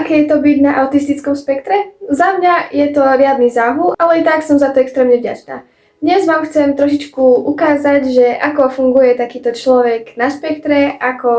aké je to byť na autistickom spektre? Za mňa je to riadny záhul, ale i tak som za to extrémne vďačná. Dnes vám chcem trošičku ukázať, že ako funguje takýto človek na spektre, ako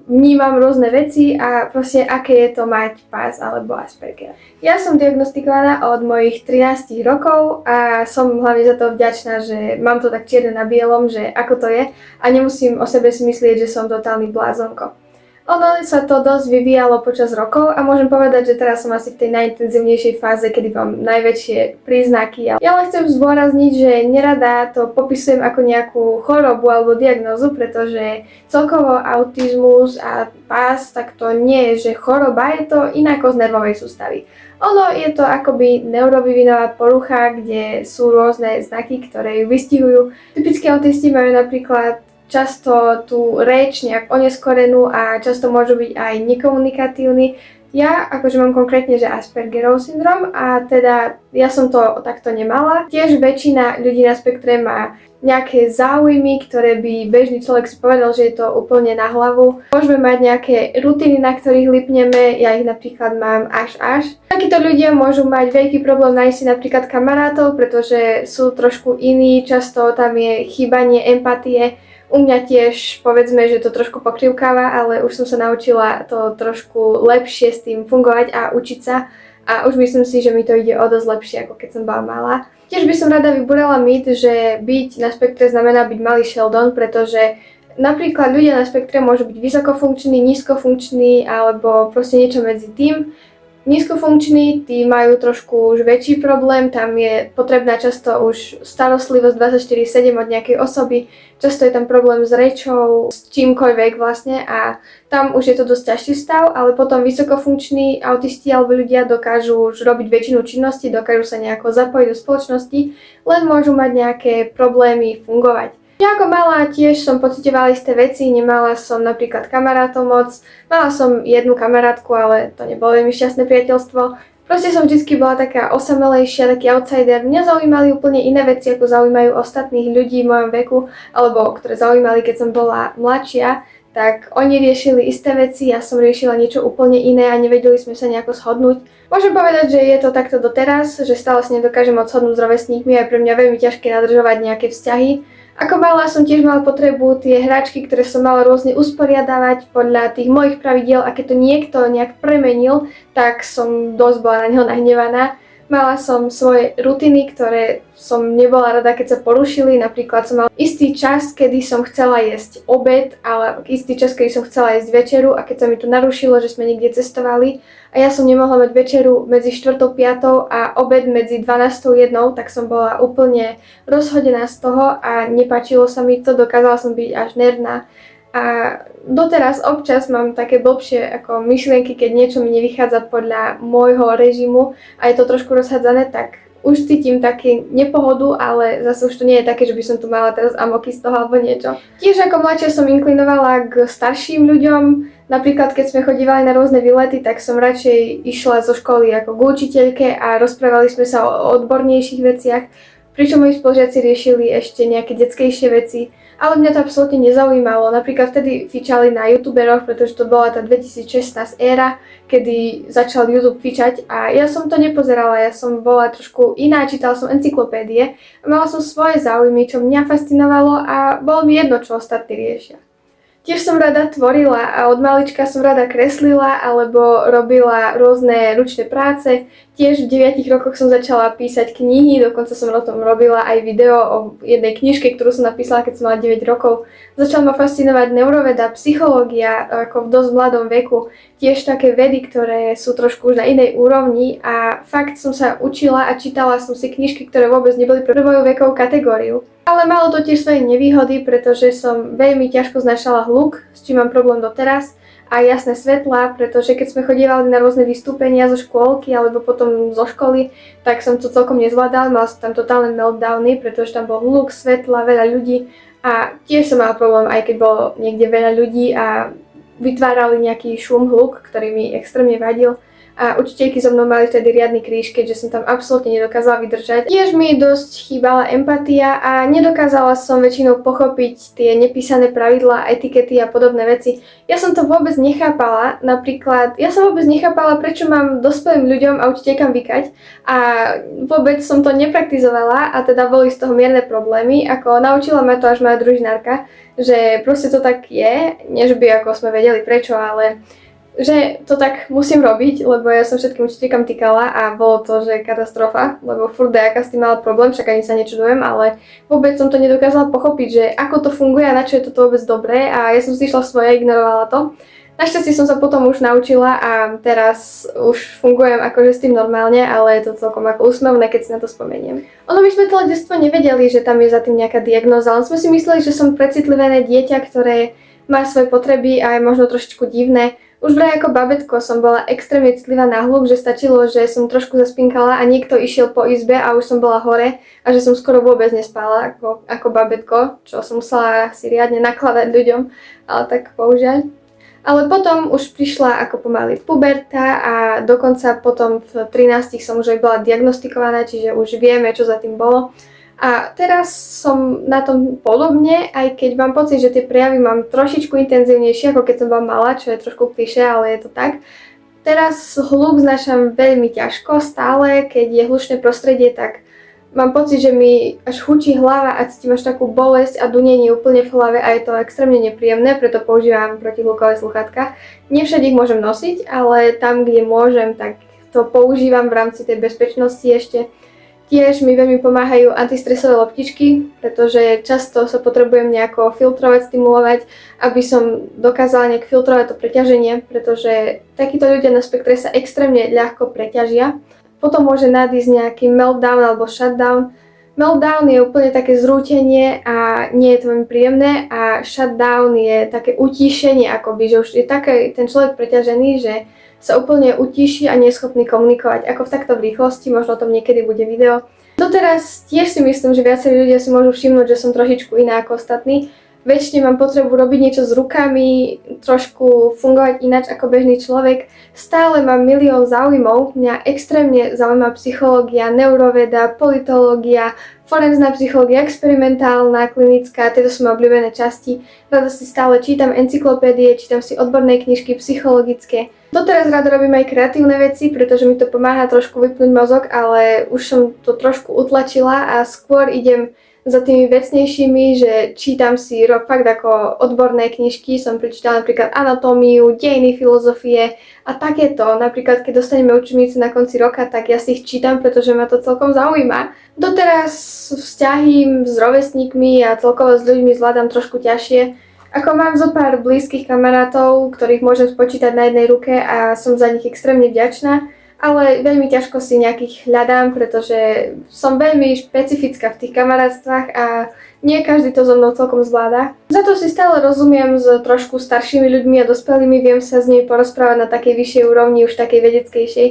vnímam rôzne veci a proste aké je to mať pás alebo Asperger. Ja som diagnostikovaná od mojich 13 rokov a som hlavne za to vďačná, že mám to tak čierne na bielom, že ako to je a nemusím o sebe si myslieť, že som totálny blázonko. Ono sa to dosť vyvíjalo počas rokov a môžem povedať, že teraz som asi v tej najintenzívnejšej fáze, kedy mám najväčšie príznaky. Ja len chcem zdôrazniť, že nerada to popisujem ako nejakú chorobu alebo diagnózu, pretože celkovo autizmus a pás, tak to nie je, že choroba, je to inako z nervovej sústavy. Ono je to akoby neurovyvinová porucha, kde sú rôzne znaky, ktoré ju vystihujú. Typickí autisti majú napríklad často tú reč nejak oneskorenú a často môžu byť aj nekomunikatívni. Ja akože mám konkrétne, že Aspergerov syndrom a teda ja som to takto nemala. Tiež väčšina ľudí na spektre má nejaké záujmy, ktoré by bežný človek si povedal, že je to úplne na hlavu. Môžeme mať nejaké rutiny, na ktorých lipneme, ja ich napríklad mám až. Takíto ľudia môžu mať veľký problém nájsť si napríklad kamarátov, pretože sú trošku iní, často tam je chýbanie empatie. U mňa tiež, povedzme, že to trošku pokrivkáva, ale už som sa naučila to trošku lepšie s tým fungovať a učiť sa a už myslím si, že mi to ide o dosť lepšie, ako keď som bola malá. Tiež by som rada vybúrala mýt, že byť na spektre znamená byť malý Sheldon, pretože napríklad ľudia na spektre môžu byť vysokofunkční, nízkofunkční alebo proste niečo medzi tým. Nízkofunkční, tí majú trošku už väčší problém, tam je potrebná často už starostlivosť 24/7 od nejakej osoby, často je tam problém s rečou, s čímkoľvek vlastne a tam už je to dosť ťažší stav, ale potom vysokofunkční autisti alebo ľudia dokážu už robiť väčšinu činností, dokážu sa nejako zapojiť do spoločnosti, len môžu mať nejaké problémy fungovať. Ja ako malá tiež som pociťovala isté veci, nemala som napríklad kamarátov moc, mala som jednu kamarátku, ale to nebolo veľmi šťastné priateľstvo. Proste som vždycky bola taká osamelejšia, taký outsider. Mňa zaujímali úplne iné veci, ako zaujímajú ostatných ľudí v mojom veku, alebo ktoré zaujímali, keď som bola mladšia. Tak oni riešili isté veci, ja som riešila niečo úplne iné a nevedeli sme sa nejako shodnúť. Môžem povedať, že je to takto doteraz, že stále sa nedokážem odshodnúť s rovesníkmi a je pre mňa veľmi ťažké nadržovať nejaké vzťahy. Ako malá som tiež mala potrebu tie hračky, ktoré som mala rôzne usporiadavať podľa tých mojich pravidiel a keď to niekto nejak premenil, tak som dosť bola na neho nahnevaná. Mala som svoje rutiny, ktoré som nebola rada, keď sa porušili. Napríklad som mala istý čas, kedy som chcela jesť obed, ale istý čas, kedy som chcela jesť večeru a keď sa mi to narušilo, že sme niekde cestovali a ja som nemohla mať večeru medzi 4. 5. a obed medzi 12. 1. tak som bola úplne rozhodená z toho a nepáčilo sa mi to, dokázala som byť až nervná. A doteraz občas mám také blbšie ako myšlienky, keď niečo mi nevychádza podľa môjho režimu a je to trošku rozhádzané, tak už cítim také nepohodu, ale zase už to nie je také, že by som tu mala teraz amoky z toho alebo niečo. Tiež ako mladšia som inklinovala k starším ľuďom, napríklad keď sme chodívali na rôzne výlety, tak som radšej išla zo školy ako k učiteľke a rozprávali sme sa o odbornejších veciach, pričom moji spolužiaci riešili ešte nejaké detskejšie veci. Ale mňa to absolútne nezaujímalo. Napríklad vtedy fičali na youtuberoch, pretože to bola tá 2016 éra, kedy začal YouTube fičať a ja som to nepozerala, ja som bola trošku iná, čítala som encyklopédie a mala som svoje záujmy, čo mňa fascinovalo a bolo mi jedno, čo ostatní riešia. Tiež som rada tvorila a od malička som rada kreslila alebo robila rôzne ručné práce. Tiež v 9 rokoch som začala písať knihy, dokonca som o tom robila aj video o jednej knižke, ktorú som napísala, keď som mala 9 rokov. Začala ma fascinovať neuroveda, psychológia ako v dosť mladom veku. Tiež také vedy, ktoré sú trošku už na inej úrovni a fakt som sa učila a čítala som si knižky, ktoré vôbec neboli pre moju vekovú kategóriu. Ale malo to tiež svoje nevýhody, pretože som veľmi ťažko znášala hluk, s čím mám problém doteraz, a jasné svetlá, pretože keď sme chodievali na rôzne vystúpenia zo škôlky alebo potom zo školy, tak som to celkom nezvládala, mala som tam totálne meltdowny, pretože tam bol hluk, svetla, veľa ľudí a tiež som mala problém, aj keď bolo niekde veľa ľudí a vytvárali nejaký šum, hluk, ktorý mi extrémne vadil. a učiteľky so mnou mali vtedy riadny kríž, keďže som tam absolútne nedokázala vydržať. Tiež mi dosť chýbala empatia a nedokázala som väčšinou pochopiť tie nepísané pravidlá, etikety a podobné veci. Ja som to vôbec nechápala, napríklad ja som vôbec nechápala, prečo mám dospelým ľuďom a učiteľkám vykať a vôbec som to nepraktizovala a teda boli z toho mierne problémy, ako naučila ma to až moja družinárka, že proste to tak je, nie že by ako sme vedeli prečo, ale že to tak musím robiť, lebo ja som všetkým učiteľkám týkala a bolo to, že katastrofa, lebo furt dejaká s tým mala problém, však ani sa nečudujem, ale vôbec som to nedokázala pochopiť, že ako to funguje a na čo je toto vôbec dobré a ja som si išla svoje, ignorovala to. Našťastie som sa potom už naučila a teraz už fungujem akože s tým normálne, ale je to celkom ako úsmevné, keď si na to spomeniem. Ono my sme celé detstvo nevedeli, že tam je za tým nejaká diagnóza, len sme si mysleli, že som precitlivené dieťa, ktoré má svoje potreby a je možno trošičku divné. Už vraj ako babetko som bola extrémne citlivá na hluk, že stačilo, že som trošku zaspinkala a niekto išiel po izbe a už som bola hore a že som skoro vôbec nespala ako babetko, čo som musela si riadne nakladať ľuďom, ale tak bohužiaľ. Ale potom už prišla ako pomaly puberta a dokonca potom v 13 som už aj bola diagnostikovaná, čiže už vieme, čo za tým bolo. A teraz som na tom podobne, aj keď mám pocit, že tie prejavy mám trošičku intenzívnejšie, ako keď som bola malá, čo je trošku klišé, ale je to tak. Teraz hluk znášam veľmi ťažko, stále, keď je hlučné prostredie, tak mám pocit, že mi až hučí hlava a cítim až takú bolesť a dunenie úplne v hlave a je to extrémne nepríjemné, preto používam protihlukové sluchátka. Nie všade ich môžem nosiť, ale tam, kde môžem, tak to používam v rámci tej bezpečnosti ešte. Tiež mi veľmi pomáhajú antistresové loptičky, pretože často sa potrebujem nejako filtrovať, stimulovať, aby som dokázala nejak filtrovať to preťaženie, pretože takíto ľudia na spektre sa extrémne ľahko preťažia. Potom môže nadísť nejaký meltdown alebo shutdown. Meltdown je úplne také zrútenie a nie je to veľmi príjemné a shutdown je také utíšenie akoby, že už je taký ten človek preťažený, že sa úplne utíši a nie je schopný komunikovať ako v takto v rýchlosti, možno o tom niekedy bude video. Doteraz tiež si myslím, že viacerí ľudia si môžu všimnúť, že som trošičku iná ako ostatní. Väčšine mám potrebu robiť niečo s rukami, trošku fungovať ináč ako bežný človek. Stále mám milión záujmov, mňa extrémne zaujíma psychológia, neuroveda, politológia, forenzná psychológia, experimentálna, klinická, tieto sú moje obľúbené časti. Rada si stále čítam encyklopédie, čítam si odborné knižky psychologické. Doteraz rada robím aj kreatívne veci, pretože mi to pomáha trošku vypnúť mozog, ale už som to trošku utlačila a skôr idem za tými vecnejšími, že čítam si fakt ako odborné knižky, som prečítala napríklad anatómiu, dejiny filozofie a takéto. Napríklad, keď dostaneme učebnice na konci roka, tak ja si ich čítam, pretože ma to celkom zaujíma. Doteraz vzťahy s rovesníkmi a celkovo s ľuďmi zvládam trošku ťažšie. Ako mám zo pár blízkych kamarátov, ktorých môžem spočítať na jednej ruke a som za nich extrémne vďačná, ale veľmi ťažko si nejakých hľadám, pretože som veľmi špecifická v tých kamarátstvách a nie každý to so mnou celkom zvláda. Za to si stále rozumiem s trošku staršími ľuďmi a dospelými, viem sa s nimi porozprávať na takej vyššej úrovni, už takej vedeckejšej,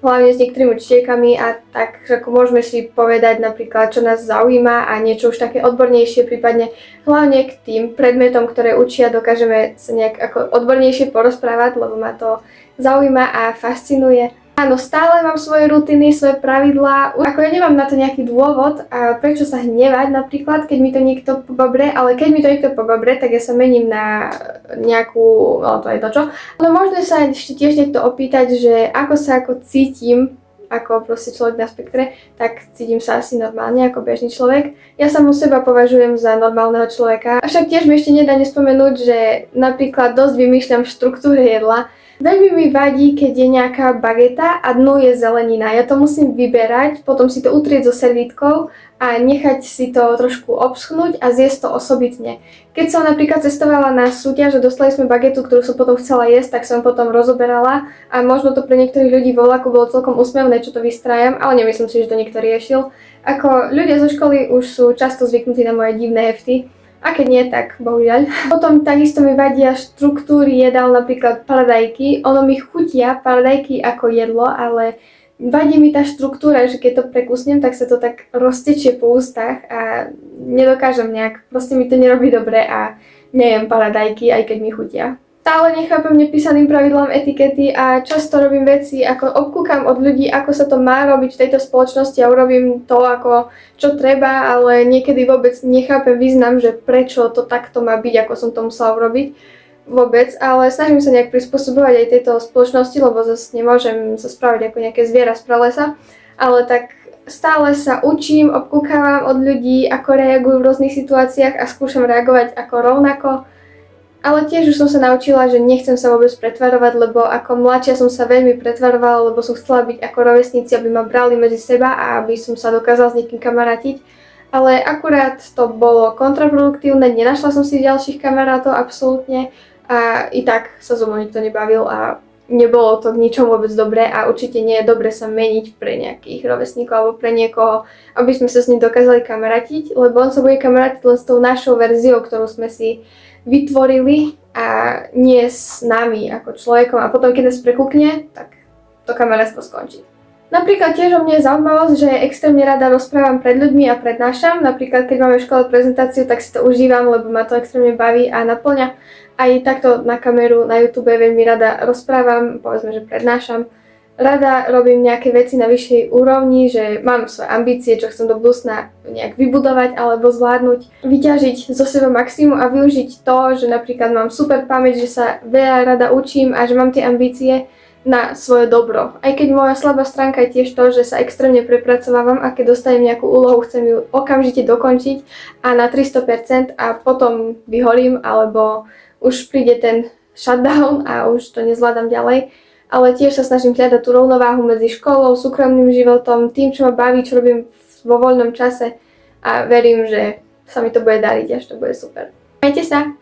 hlavne s niektorými učiteľkami a tak ako môžeme si povedať napríklad, čo nás zaujíma a niečo už také odbornejšie, prípadne hlavne k tým predmetom, ktoré učia, dokážeme sa nejak ako odbornejšie porozprávať, lebo ma to zaujíma a fascinuje. Áno, stále mám svoje rutiny, svoje pravidlá, ako ja nemám na to nejaký dôvod, a prečo sa hnevať napríklad, keď mi to niekto pobabre, ale keď mi to niekto pobabre, tak ja sa mením na nejakú, no to je to čo. No možno sa ešte tiež niekto opýtať, že ako sa ako cítim, ako proste človek na spektre, tak cítim sa asi normálne ako bežný človek. Ja samu seba považujem za normálneho človeka, avšak tiež mi ešte nedá nespomenúť, že napríklad dosť vymýšľam v štruktúre jedla. Veľmi mi vadí, keď je nejaká bageta a dnu je zelenina. Ja to musím vyberať, potom si to utrieť so servítkou a nechať si to trošku obschnúť a zjesť to osobitne. Keď som napríklad cestovala na súťaž a dostali sme bagetu, ktorú som potom chcela jesť, tak som potom rozoberala a možno to pre niektorých ľudí vo vlaku bolo celkom úsmevné, čo to vystrajam, ale nemyslím si, že to niekto riešil. Ako ľudia zo školy už sú často zvyknutí na moje divné hefty. A keď nie, tak bohužiaľ. Potom takisto mi vadia štruktúry jedál, napríklad paradajky. Ono mi chutia paradajky ako jedlo, ale vadí mi tá štruktúra, že keď to prekusnem, tak sa to tak roztečie po ústach a nedokážem nejak, proste mi to nerobí dobre a nejem paradajky, aj keď mi chutia. stále nechápem nepísaným pravidlám etikety a často robím veci, ako obkúkam od ľudí, ako sa to má robiť v tejto spoločnosti a urobím to, ako čo treba, ale niekedy vôbec nechápem význam, že prečo to takto má byť, ako som to musela urobiť vôbec, ale snažím sa nejak prispôsobovať aj tejto spoločnosti, lebo zase nemôžem sa správať ako nejaké zviera z pralesa, ale tak stále sa učím, obkúkávam od ľudí, ako reagujú v rôznych situáciách a skúšam reagovať ako rovnako. Ale tiež už som sa naučila, že nechcem sa vôbec pretvarovať, lebo ako mladšia som sa veľmi pretvarovala, lebo som chcela byť ako rovesníci, aby ma brali medzi seba a aby som sa dokázala s niekým kamarátiť. Ale akurát to bolo kontraproduktívne, nenašla som si ďalších kamarátov absolútne a i tak sa so mnou nikto nebavil a nebolo to k ničomu vôbec dobré a určite nie je dobre sa meniť pre nejakých rovesníkov alebo pre niekoho, aby sme sa s ním dokázali kamarátiť, lebo on sa bude kamarátiť len s tou našou verziou, ktorú sme si vytvorili a nie s nami ako človekom a potom keď nás prekúkne, tak to kamarátstvo skončí. Napríklad tiež o mne je zaujímavosť, že extrémne rada rozprávam pred ľuďmi a prednášam. Napríklad keď máme v škole prezentáciu, tak si to užívam, lebo ma to extrémne baví a naplňa. Aj takto na kameru na YouTube veľmi rada rozprávam, povedzme, že prednášam. Rada robím nejaké veci na vyššej úrovni, že mám svoje ambície, čo chcem do budúcna nejak vybudovať alebo zvládnuť, vyťažiť zo seba maximum a využiť to, že napríklad mám super pamäť, že sa veľa rada učím a že mám tie ambície na svoje dobro. Aj keď moja slabá stránka je tiež to, že sa extrémne prepracovávam a keď dostanem nejakú úlohu, chcem ju okamžite dokončiť a na 300% a potom vyhorím alebo už príde ten shutdown a už to nezvládam ďalej. Ale tiež sa snažím hľadať tú rovnováhu medzi školou, súkromným životom, tým, čo ma baví, čo robím vo voľnom čase a verím, že sa mi to bude dariť, až to bude super. Majte sa!